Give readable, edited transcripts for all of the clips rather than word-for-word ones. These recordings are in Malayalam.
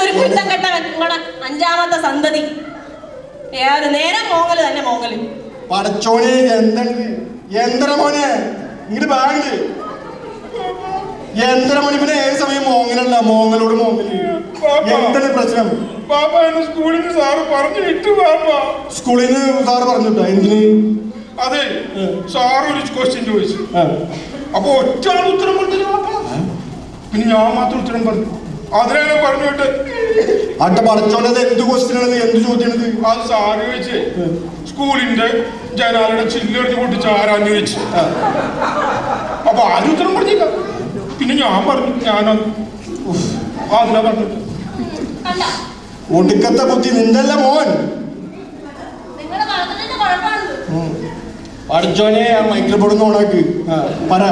ഒരു കുറ്റം കെട്ടവൻ നിങ്ങളുടെ അഞ്ചാമത്തെ സന്തതി. ഏത് നേരം മോങ്ങല് തന്നെ മോങ്ങല്. പടച്ചോനെ യന്ത്ര മോനെ ഇങ്ങോട്ട് ബാങ്ക് യന്ത്ര മോനെ പിന്നെ ഏത് സമയം മോങ്ങലല്ല മോങ്ങലോട് മോങ്ങല്. എന്താണ് പ്രശ്നം? സ്കൂളിൽ നിന്ന് സാറ് പറഞ്ഞു വിട്ടു. സ്കൂളിൽ നിന്ന് സാറ് പറഞ്ഞിട്ടോ? എന്തിന്? അതെ, സാറ് ഒരു ക്വസ്റ്റ്യൻ ചോദിച്ചു. അപ്പൊ ഒറ്റ ആൾ ഉത്തരം പറഞ്ഞില്ല. പിന്നെ ഞാൻ മാത്രം ഉത്തരം പറഞ്ഞു. അതിനെ പറഞ്ഞിട്ട് അട്ട പടച്ചോനത് എന്ത് ക്വസ്റ്റ്യൻ ആണ്? എന്ത് ചോദ്യമാണിത്? അത് സാറ് ചോദിച്ച് സ്കൂളിന്റെ ജനാലയുടെ ചില്ലെറിഞ്ഞ് പൊട്ടിച്ച് ആരാന്ന് ചോദിച്ചു. അപ്പൊ ആരും ഉത്തരം പറഞ്ഞില്ല. പിന്നെ ഞാൻ പറഞ്ഞു ഞാനാ അതിനാ പറഞ്ഞിട്ട്. ഒടുക്കത്തെ ബുദ്ധി നിന്നല്ല മോൻ. പഠിച്ചോനെ ആ മൈക്രോഫോൺ ഓണാക്ക്. പറ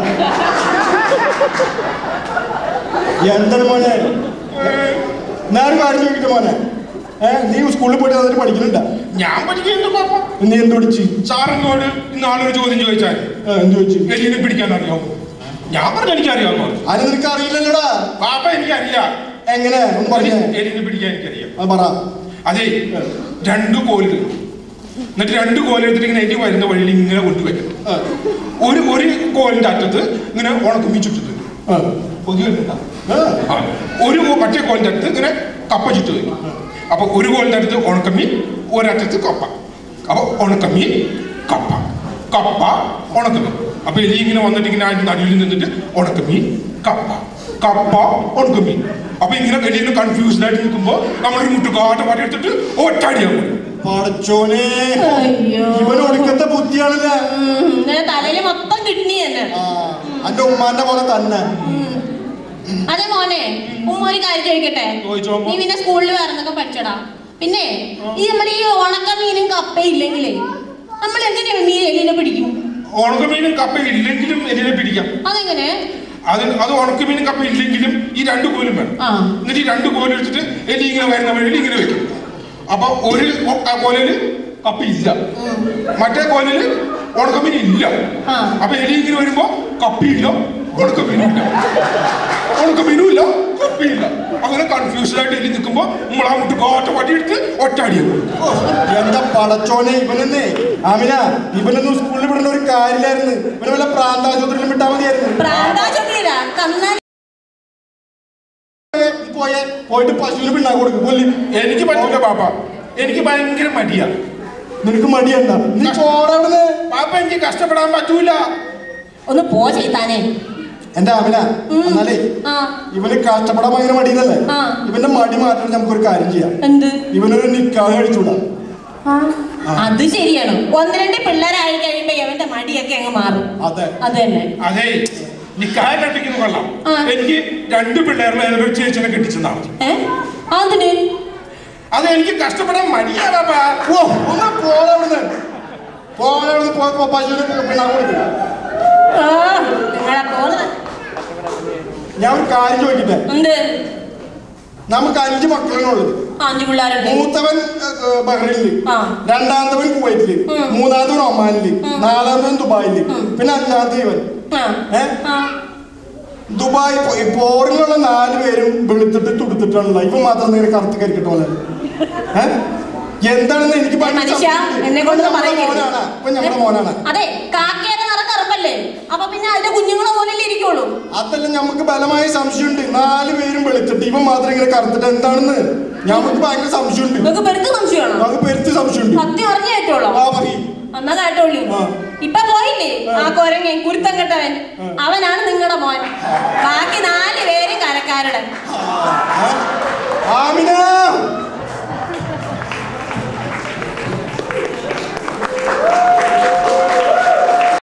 എന്താണ് മോനെ? ഞാൻ കാര്യം ചോദിക്കട്ടെ മോനെ, നീ സ്കൂളിൽ പോയിട്ട് അതിന് പഠിക്കുന്നുണ്ട? ഞാൻ പഠിക്കുന്നുണ്ട് പാപ്പ. നീ എന്ത് പഠിച്ചു? സാറിനോട് ഇന്നാളൊരു ചോദ്യം ചോദിച്ചാൽ എന്ത് ചോദിച്ചു? എലിനെ പിടിക്കാൻ അറിയാമോ? ഞാൻ പറഞ്ഞു എനിക്കറിയാമോ. അത് നിനക്ക് അറിയില്ലല്ലോടാ. പാപ്പ എനിക്കറിയാം. എങ്ങനെ ഒന്ന് പറഞ്ഞേ? എലിനെ പിടിക്കാൻ എനിക്കറിയാം. പറ. അതെ, 2 കോലുകൾ, എന്നിട്ട് 2 കോലെടുത്തിട്ട് ഇങ്ങനെ എലി വരുന്ന വഴിയിൽ ഇങ്ങനെ കൊണ്ടുവയ്ക്കണം. ഒരു കോലിന്റെ അറ്റത്ത് ഇങ്ങനെ ഉണക്കുമീൻ ചുറ്റിട്ട് ഒരു മറ്റേ കോലിന്റെ അടുത്ത് ഇങ്ങനെ കപ്പ ചുറ്റു വയ്ക്കും. അപ്പൊ ഒരു കോലിന്റെ അടുത്ത് ഉണക്കമീൻ, ഒരറ്റത്ത് കപ്പ. അപ്പൊ ഉണക്കമീൻ കപ്പ, കപ്പ ഉണക്കമീൻ. അപ്പൊ എലി ഇങ്ങനെ വന്നിട്ട് ഇങ്ങനെ അതിന്റെ നടുവിൽ നിന്നിട്ട് ഉണക്കമീൻ കപ്പ, കപ്പ ഉണക്കമീൻ. അപ്പൊ ഇങ്ങനെ എലിയിൽ കൺഫ്യൂസ്ഡ് ആയിട്ട് നിൽക്കുമ്പോ നമ്മളൊരു മുട്ടുകാട്ട പാട്ടി എടുത്തിട്ട് ഒറ്റടിയാ പോയി. പടച്ചോനെ, ഇവന് ഒടുക്കത്തെ ബുദ്ധിയാണല്ലേ. തലയില് മൊത്തം കിഡ്നി തന്നെ. അന്റെ ഉമ്മാന്റെ പോലെ തന്നെ. അതെ മോനെ, ഉമ്മ ഒരു കാര്യം ചോദിക്കട്ടെ? നീ പിന്നെ സ്കൂളിൽ വേറെന്നൊക്കെ പഠിച്ചടാ. പിന്നെ ഈ നമ്മുടെ ഈ ഉണക്കമീനും കപ്പയും ഇല്ലെങ്കിലേ നമ്മൾ എങ്ങനെയാണ് മീൻ എലിനെ പിടിക്കും? ഉണക്കമീനും കപ്പയും ഇല്ലെങ്കിലും എലിനെ പിടിക്കാം. അതെങ്ങനെ? അത് ഉണക്കമീനും കപ്പ ഇല്ലെങ്കിലും ഈ 2 കോലും വേണം. എന്നിട്ട് ഈ 2 കോലും എടുത്തിട്ട് എലി ഇങ്ങനെ വരുന്ന വഴി ഇങ്ങനെ വെക്കും. അപ്പൊ ഒരു കോലില് കപ്പ ഇല്ല, മറ്റേ കോലില് ഉണക്കമീൻ ഇല്ല. അപ്പൊ എലി ഇങ്ങനെ വരുമ്പോ കപ്പയില്ല, ഉണക്കമീനും ഇല്ല, ഉണക്കമീനും ഇല്ല, കപ്പയില്ല. അങ്ങനെ കൺഫ്യൂസ്ഡ് ആയിട്ട് എലി നിൽക്കുമ്പോ നമ്മൾ ആ മുട്ട് കാറ്റ പടിയെടുത്ത് ഒറ്റടിയാണ്. എന്താ പടച്ചോനെ ഇവനെന്നേ ആമിന, ഇവനൊന്നും സ്കൂളിൽ വിടുന്ന ഒരു കാര്യമില്ലായിരുന്നു. ഇവനെ വല്ല പ്രാന്താശുപത്രിയിലും വിട്ടാൽ മതിയായിരുന്നു. പോയിട്ട് പശുവിന് പിണ്ണാക്ക് കൊടുക്കും. എനിക്ക് പറ്റൂല പാപ്പ, എനിക്ക് ഭയങ്കര മടിയാ. നിനക്ക് മടിയണ്ട, നീ പോടാ പാപ്പ. എനിക്ക് കഷ്ടപ്പെടാൻ പറ്റൂല. ഒന്ന് പോ ചെയ്താനേ. എന്റെ ആമിന, എന്നാലേ ഇവന് കഷ്ടപ്പെടാൻ ഭയങ്കര മടിയല്ലേ? ഇവന്റെ മടി മാറ്റാൻ നമുക്കൊരു കാര്യം ചെയ്യാം. എന്ത്? ഇവനൊരു നിക്കാഹ് കഴിച്ചൂടാ. അത് ശരിയാണ്. 1-2 പിള്ളേരായി കഴിയുമ്പോ അവന്റെ മടിയൊക്കെ അങ്ങ് മാറും. അതെ, അത് തന്നെ. അതെ, നിക്കാഹ് കെട്ടിക്കുന്നു കൊള്ളാം. എനിക്ക് 2 പിള്ളേരുടെ ഏതൊരു ചേച്ചിനെ കെട്ടിച്ചെന്നാണ്. അതിന് അത് എനിക്ക് കഷ്ടപ്പെടാൻ മടിയാ പാപ്പാ. ഒന്ന് പോളവിടുന്ന് പശുവിന് പിണ്ണാക്ക് കൊടുക്കും. ഞാൻ ഒരു കാര്യം ചോദിക്കട്ടെ? നമുക്ക് 5 മക്കളാണുള്ളത്. 5 പിള്ളേരുണ്ട്. മൂത്തവൻ ബഹ്റൈനില്, രണ്ടാമത്തവൻ കുവൈറ്റില്, മൂന്നാമത്തവൻ ഒമാനില്, നാലാമത്തവൻ ദുബായില്, പിന്നെ 5ാമത്തെ ഇവൻ. ദുബായ് പോറിലുള്ള 4 പേരും വെളുത്തിട്ട് തുടുത്തിട്ടാണല്ലോ. ഇവ മാത്രം ഇങ്ങനെ കറുത്ത് കരിക്കട്ടെ പോലെ. എന്താണെന്ന് എനിക്ക് മോനാണ്. അതെ, കാക്കയുടെ നിറം കറുപ്പല്ലേ? അപ്പൊ പിന്നെ അതിന്റെ കുഞ്ഞുങ്ങളെ പോലെ ഇരിക്കുള്ളൂ. അതല്ല, നമുക്ക് ബലമായ സംശയമുണ്ട്. 4 പേരും വെളുത്തിട്ട് ഇവ മാത്രം ഇങ്ങനെ കറുത്തിട്ട് എന്താണെന്ന് ഞങ്ങൾക്ക് ഭയങ്കര സംശയമുണ്ട്. നമുക്ക് പെരുത്ത് സംശയമുണ്ട്. സത്യം അറിഞ്ഞു കേട്ടോളൂ. എന്നാ കേട്ടോളൂ. ഇപ്പൊ പോയില്ലേ ആ കുരങ്ങൻ കുരുത്തം കെട്ടവൻ? അവനാണ് നിങ്ങളുടെ മോൻ. ബാക്കി 4 പേരും കരക്കാരുടെ.